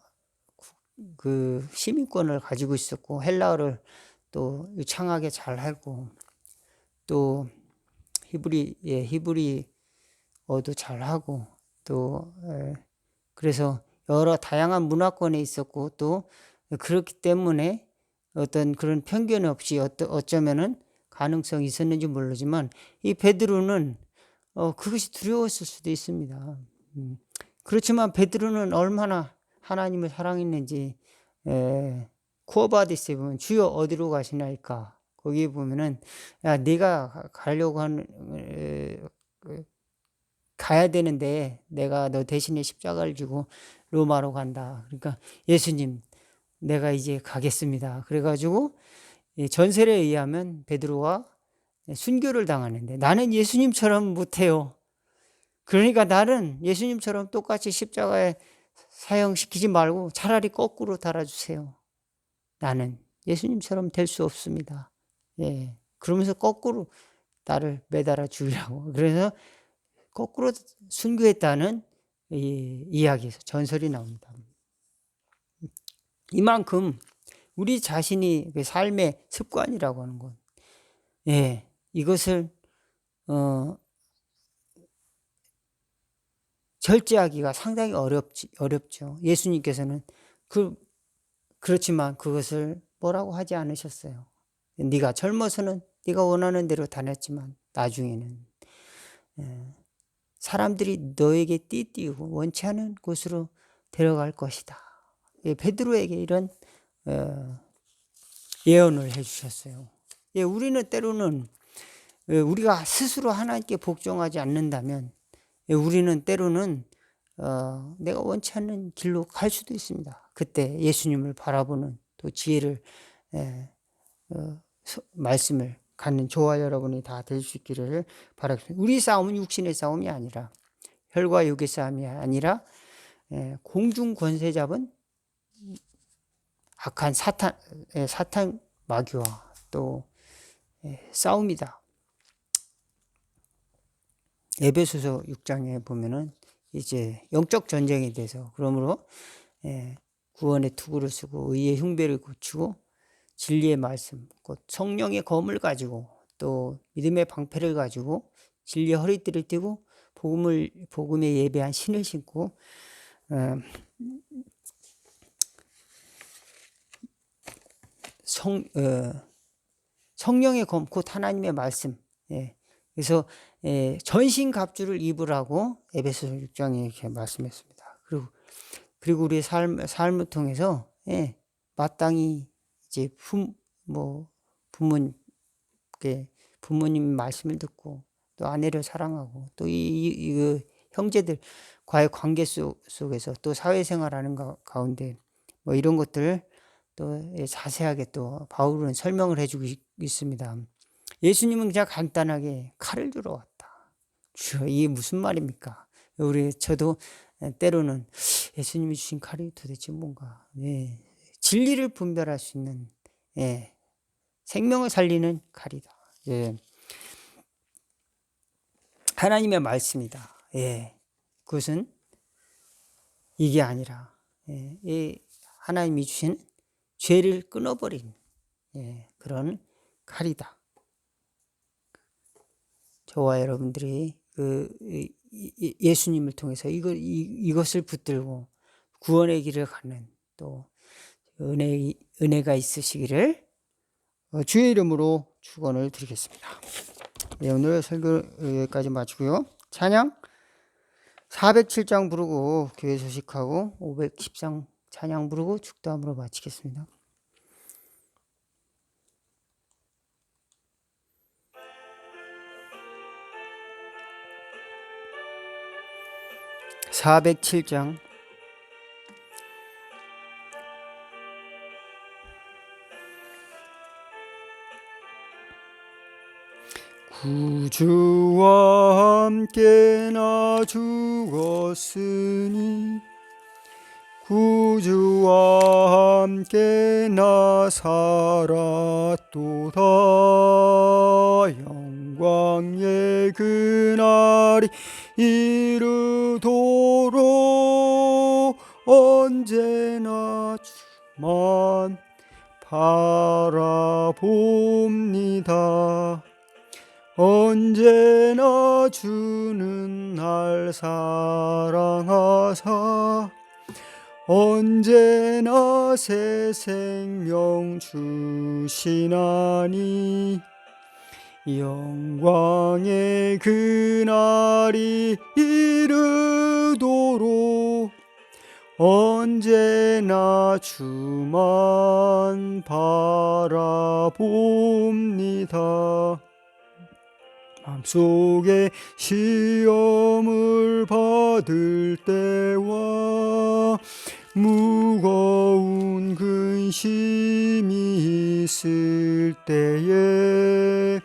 그 시민권을 가지고 있었고 헬라어를 또 유창하게 잘 하고 또 히브리어도 잘 하고 또 그래서 여러 다양한 문화권에 있었고 또 그렇기 때문에 어떤 그런 편견 없이 어쩌면은 가능성이 있었는지 모르지만 이 베드로는 그것이 두려웠을 수도 있습니다. 그렇지만 베드로는 얼마나 하나님을 사랑했는지 쿠어바디스에 보면 주여 어디로 가시나이까 거기에 보면은 야 네가 가려고 가야 되는데 내가 너 대신에 십자가를 지고 로마로 간다. 그러니까 예수님 내가 이제 가겠습니다. 그래가지고 전설에 의하면 베드로가 순교를 당하는데 나는 예수님처럼 못해요. 그러니까 나는 예수님처럼 똑같이 십자가에 사형시키지 말고 차라리 거꾸로 달아주세요. 나는 예수님처럼 될 수 없습니다. 그러면서 거꾸로 나를 매달아 주려고. 그래서 거꾸로 순교했다는 이야기에서 전설이 나옵니다. 이만큼 우리 자신이 삶의 습관이라고 하는 것, 이것을 절제하기가 상당히 어렵죠. 예수님께서는 그렇지만 그것을 뭐라고 하지 않으셨어요. 네가 젊어서는 네가 원하는 대로 다녔지만 나중에는 사람들이 너에게 띠띠우고 원치 않은 곳으로 데려갈 것이다. 베드로에게 이런 예언을 해주셨어요. 우리는 때로는 우리가 스스로 하나님께 복종하지 않는다면 우리는 때로는 내가 원치 않는 길로 갈 수도 있습니다. 그때 예수님을 바라보는 또 지혜를 말씀을 갖는 저와 여러분이 다 될 수 있기를 바라겠습니다. 우리 싸움은 육신의 싸움이 아니라 혈과 육의 싸움이 아니라 공중 권세 잡은 악한 사탄 마귀와 또 싸움이다. 에베소서 6장에 보면은 이제 영적 전쟁에 대해서 그러므로 구원의 투구를 쓰고 의의 흉배를 고치고 진리의 말씀 곧 성령의 검을 가지고 또 믿음의 방패를 가지고 진리의 허리띠를 띠고 복음에 예배한 신을 신고 성령의 검 곧 하나님의 말씀. 그래서 전신갑주를 입으라고 에베소서 6장에 이렇게 말씀했습니다. 그리고 우리의 삶을 통해서 마땅히 이제 부모님 말씀을 듣고 또 아내를 사랑하고 또 이 형제들과의 관계 속에서 또 사회생활하는 가운데 뭐 이런 것들 또 자세하게 또 바울은 설명을 해주고 있습니다. 예수님은 그냥 간단하게 칼을 주러 왔다. 이게 무슨 말입니까? 저도 때로는 예수님이 주신 칼이 도대체 뭔가 진리를 분별할 수 있는 생명을 살리는 칼이다. 하나님의 말씀이다. 그것은 이게 아니라 하나님이 주신 죄를 끊어버린 그런 칼이다. 저와 여러분들이 예수님을 통해서 이것을 붙들고 구원의 길을 가는 또 은혜가 있으시기를 주의 이름으로 축원을 드리겠습니다. 오늘 설교 여기까지 마치고요. 찬양 407장 부르고 교회 소식하고 510장 찬양 부르고 축도함으로 마치겠습니다. (407장) 구주와 함께 나 죽었으니 구주와 함께 나 살았도다. 영광의 그날이 이르도록 언제나 주만 바라봅니다. 언제나 주는 날 사랑하사 언제나 새 생명 주시나니 영광의 그날이 이르도록 언제나 주만 바라봅니다. 마음속에 시험을 받을 때와 무거운 근심이 있을 때에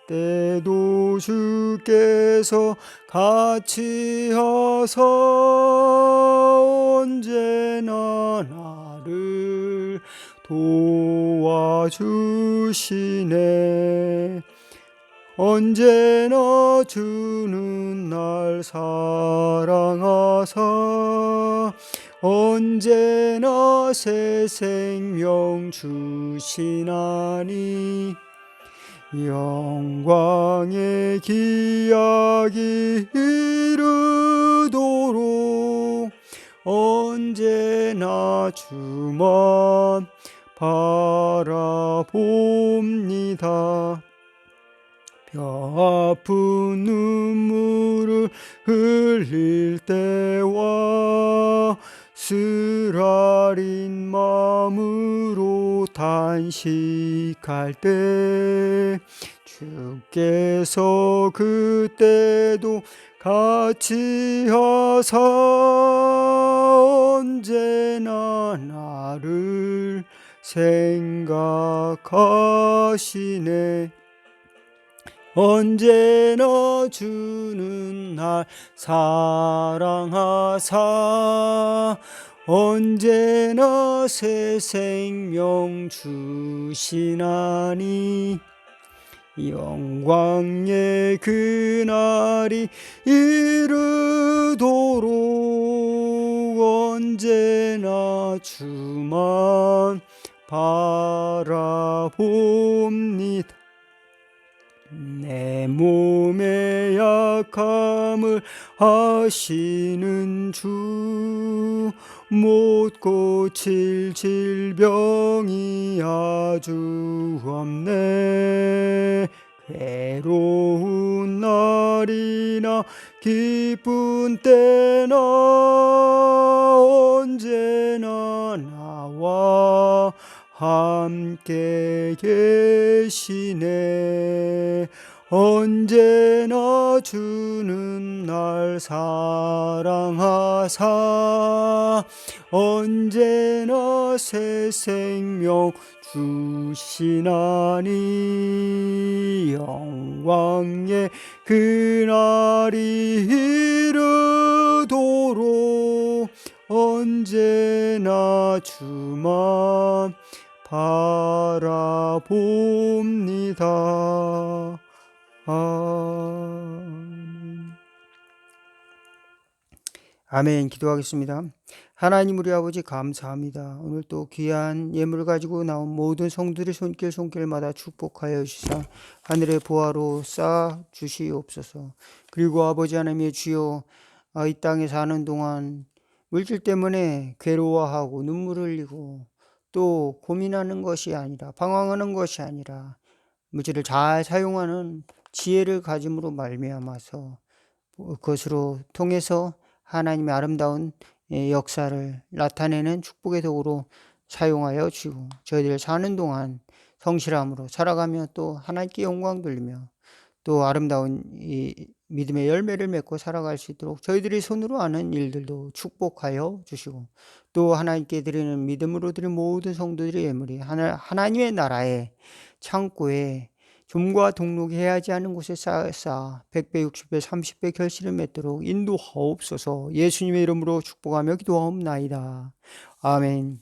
그때도 주께서 같이 하사 언제나 나를 도와주시네. 언제나 주는 날 사랑하사 언제나 새 생명 주시나니 영광의 기약이 이르도록 언제나 주만 바라봅니다. 뼈 아픈 눈물을 흘릴 때와 쓰라린 마음으로 단식할 때 주께서 그때도 같이 하사 언제나 나를 생각하시네. 언제나 주는 날 사랑하사 언제나 새 생명 주시나니 영광의 그날이 이르도록 언제나 주만 바라봅니다. 내 몸의 약함을 아시는 주, 못 고칠 질병이 아주 없네. 괴로운 날이나 기쁜 때나 언제나 나와 함께 계시네. 언제나 주는 날 사랑하사 언제나 새 생명 주시나니 영광의 그날이 이르도록 언제나 주만 바라봅니다. 아멘. 기도하겠습니다. 하나님 우리 아버지 감사합니다. 오늘 또 귀한 예물을 가지고 나온 모든 성도들의 손길마다 축복하여 주시사 하늘의 보화로 쌓아 주시옵소서. 그리고 아버지 하나님의 주여, 이 땅에 사는 동안 물질 때문에 괴로워하고 눈물을 흘리고 또 고민하는 것이 아니라 방황하는 것이 아니라 물질을 잘 사용하는 지혜를 가짐으로 말미암아서 그것으로 통해서 하나님의 아름다운 역사를 나타내는 축복의 도구로 사용하여 주고 저희들 사는 동안 성실함으로 살아가며 또 하나님께 영광 돌리며 또 아름다운 이 믿음의 열매를 맺고 살아갈 수 있도록 저희들이 손으로 하는 일들도 축복하여 주시고 또 하나님께 드리는 믿음으로 드린 모든 성도들의 예물이 하나님의 나라의 창고에 좀과 동록해야 하지 않은 곳에 쌓아 100배, 60배, 30배 결실을 맺도록 인도하옵소서. 예수님의 이름으로 축복하며 기도하옵나이다. 아멘.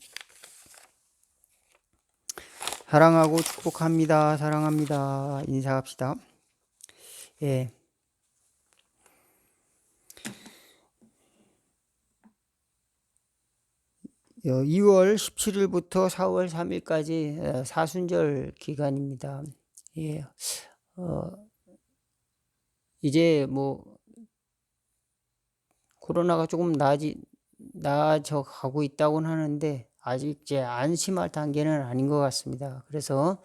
사랑하고 축복합니다. 사랑합니다. 인사합시다. 예. 어, 2월 17일부터 4월 3일까지 사순절 기간입니다. 예. 이제 뭐 코로나가 조금 나아져 가고 있다고는 하는데 아직 이제 안심할 단계는 아닌 것 같습니다. 그래서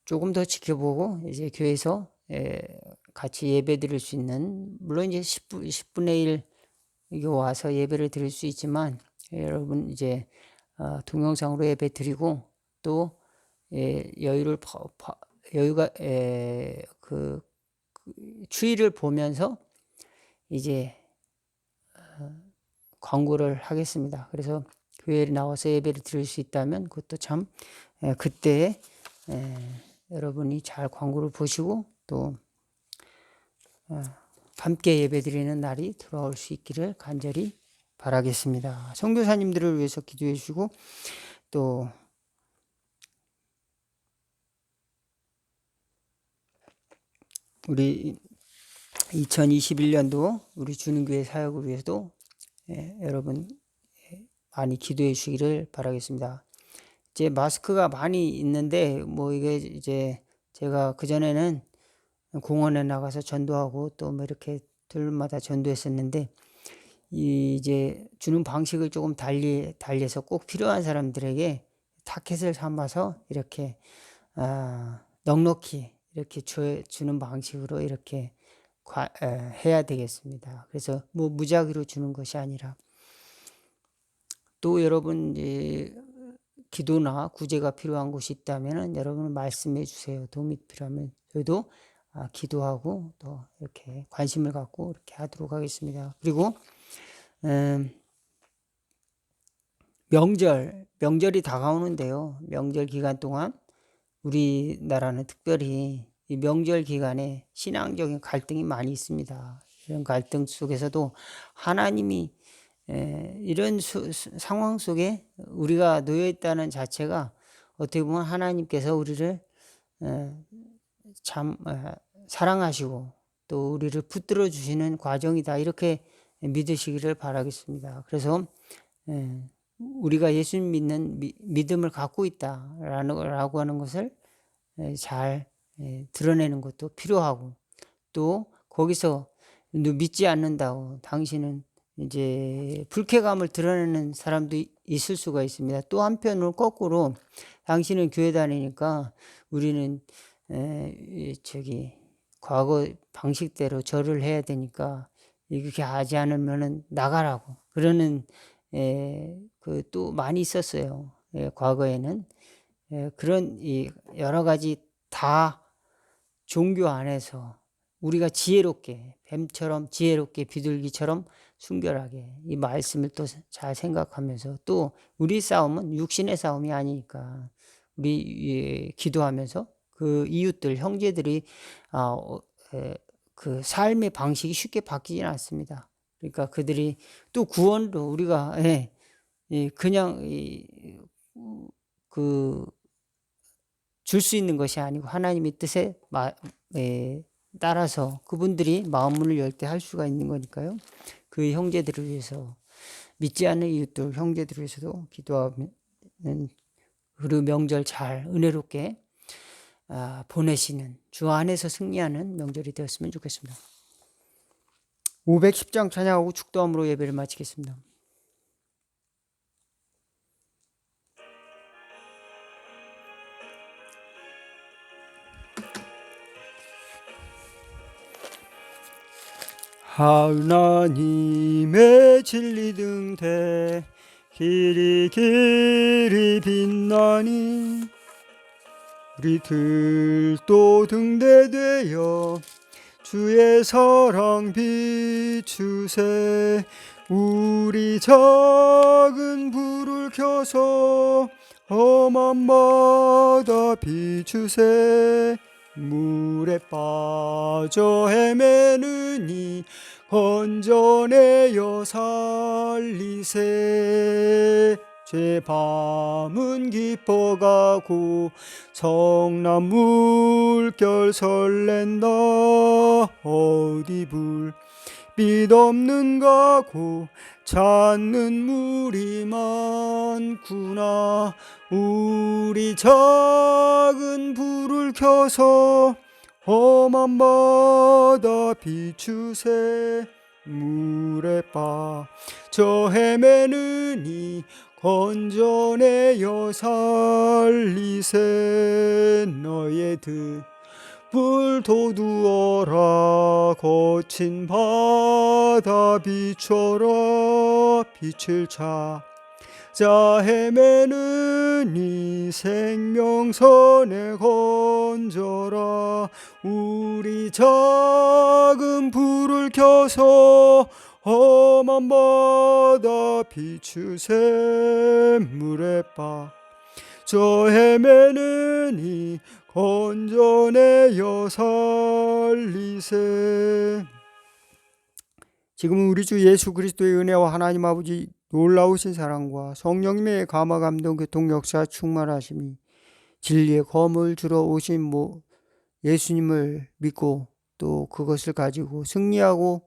조금 더 지켜보고 이제 교회에서 같이 예배 드릴 수 있는, 물론 이제 10분의 1 이거 와서 예배를 드릴 수 있지만 여러분 이제 동영상으로 예배 드리고 또 여유가 그 추위를 보면서 이제 광고를 하겠습니다. 그래서 교회에 나와서 예배를 드릴 수 있다면 그것도 참 그때 여러분이 잘 광고를 보시고 또 함께 예배드리는 날이 돌아올 수 있기를 간절히 바라겠습니다. 선교사님들을 위해서 기도해 주시고 또 우리 2021년도 우리 주님교회 사역을 위해서도 여러분 많이 기도해 주시기를 바라겠습니다. 이제 마스크가 많이 있는데 뭐 이게 이제 제가 그전에는 공원에 나가서 전도하고 또 뭐 이렇게 들마다 전도했었는데, 이제 주는 방식을 조금 달리해서 꼭 필요한 사람들에게 타켓을 삼아서 이렇게 넉넉히 이렇게 주는 방식으로 이렇게 해야 되겠습니다. 그래서 뭐 무작위로 주는 것이 아니라, 또 여러분 이제 기도나 구제가 필요한 곳이 있다면 여러분은 말씀해 주세요. 도움이 필요하면 저희도 기도하고 또 이렇게 관심을 갖고 이렇게 하도록 하겠습니다. 그리고 명절이 다가오는데요. 명절 기간 동안 우리나라는 특별히 이 명절 기간에 신앙적인 갈등이 많이 있습니다. 이런 갈등 속에서도 하나님이 이런 상황 속에 우리가 놓여 있다는 자체가 어떻게 보면 하나님께서 우리를 참 사랑하시고 또 우리를 붙들어 주시는 과정이다, 이렇게 믿으시기를 바라겠습니다. 그래서 우리가 예수님 믿는 믿음을 갖고 있다라고 하는 것을 잘 드러내는 것도 필요하고, 또 거기서 믿지 않는다고 당신은 이제 불쾌감을 드러내는 사람도 있을 수가 있습니다. 또 한편으로 거꾸로 당신은 교회 다니니까 우리는 과거 방식대로 절을 해야 되니까 이렇게 하지 않으면은 나가라고 그러는 그 또 많이 있었어요. 과거에는 그런 여러 가지 다 종교 안에서 우리가 지혜롭게, 뱀처럼 지혜롭게 비둘기처럼 순결하게 이 말씀을 또 잘 생각하면서, 또 우리 싸움은 육신의 싸움이 아니니까 우리 기도하면서 그 이웃들 형제들이 그 삶의 방식이 쉽게 바뀌지는 않습니다. 그러니까 그들이 또 구원으로 우리가 그냥 줄 수 있는 것이 아니고 하나님의 뜻에 따라서 그분들이 마음문을 열 때 할 수가 있는 거니까요. 그 형제들을 위해서, 믿지 않는 이웃들 형제들을 위해서도 기도하면 그리고 명절 잘 은혜롭게 보내시는, 주 안에서 승리하는 명절이 되었으면 좋겠습니다. 510장 찬양하고 축도함으로 예배를 마치겠습니다. 하나님의 진리 등대 길이 빛나니 우리들도 등대되어 주의 사랑 비추세. 우리 작은 불을 켜서 험한 바다 비추세. 물에 빠져 헤매느니 건져내어 살리세. 제 밤은 깊어가고 성난 물결 설렌다. 어디 불빛 없는가 고 찾는 물이 많구나. 우리 작은 불을 켜서 험한 바다 비추세. 물에 빠져 헤매느니 건져내어 살리세. 너의 등불 도두어라. 거친 바다 비춰라. 빛을 찾아 헤매느니 생명선에 건져라. 우리 작은 불을 켜서 험한 바다 비추세. 물에 빠져 헤매느니 건져내어 살리세. 지금은 우리 주 예수 그리스도의 은혜와 하나님 아버지 놀라우신 사랑과 성령님의 감화 감동 교통 역사 충만하심이 진리의 검을 주러 오신 예수님을 믿고 또 그것을 가지고 승리하고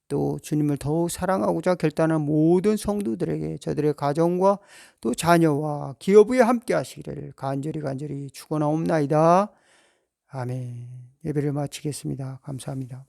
또 주님을 더욱 사랑하고자 결단한 모든 성도들에게 저들의 가정과 또 자녀와 기업에 함께 하시기를 간절히 축원하옵나이다. 아멘. 예배를 마치겠습니다. 감사합니다.